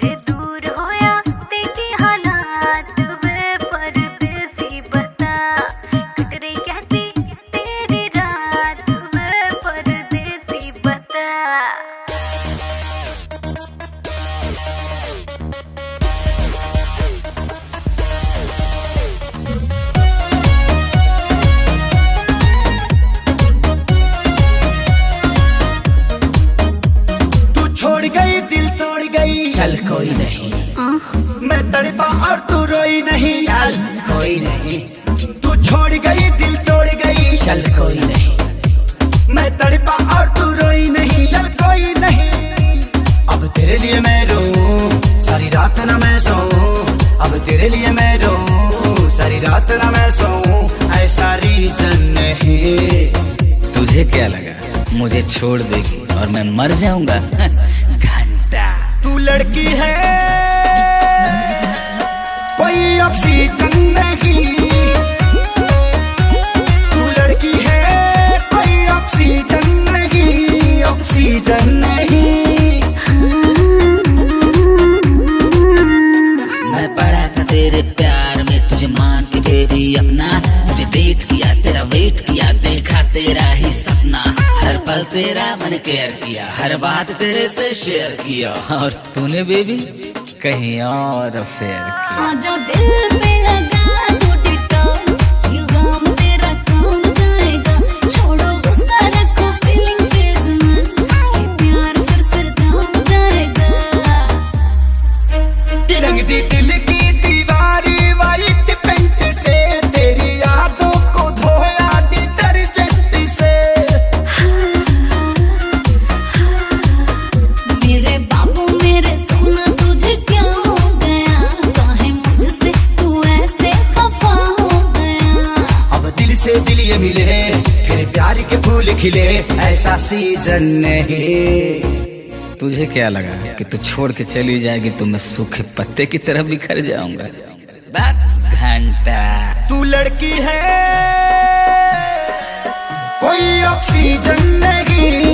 जे दूर होया तेरी हालात वे परदेसी बता, कट रही कैसी तेरी रात वे परदेसी बता। छोड़ गई दिल तोड़ गई, चल कोई नहीं, मैं तड़पा और तू रोई नहीं, चल कोई नहीं। तू छोड़ गई दिल तोड़ गई, चल कोई नहीं, मैं तड़पा और तू रोई नहीं, चल कोई नहीं। अब तेरे लिए मैं रोऊं सारी रात ना मैं सोऊं, अब तेरे लिए मैं रोऊं सारी रात ना मैं सोऊं, ऐसा रीजन नहीं। तुझे क्या लगा मुझे छोड़ देगी और मैं मर जाऊंगा? घंटा तू लड़की है कोई ऑक्सीजन नहीं, तू लड़की है कोई ऑक्सीजन नहीं, ऑक्सीजन नहीं। मैं पड़ा था तेरे प्यार में, तुझे मान के बेबी अपना, तुझे डेट किया तेरा वेट किया, देखा तेरा ही सपना, हर पल तेरा मन केयर किया, हर बात तेरे से शेयर किया, और तूने बेबी कहीं और अफेयर किया। हाँ जो दिल पे लगा तो डिटॉल, ये गम तेरा कम जाएगा, छोड़ो गुस्सा रखो फीलिंग फेज में, ये प्यार फिर से जम जाएगा। रंग दी दिल की दीवारी वाइट पेंट से, तेरी यादों को धोया डिटर्जेंट से। मेरे बाबू मेरे सोना तुझे क्या हो गया, काहे मुझसे तू ऐसे खफा हो गया। अब दिल से दिल ये मिले फिर प्यार के फूल खिले, ऐसा सीजन नहीं। तुझे क्या लगा कि तू छोड़ के चली जाएगी तो मैं सूखे पत्ते की तरह बिखर जाऊंगा? घंटा तू लड़की है कोई ऑक्सीजन नहीं,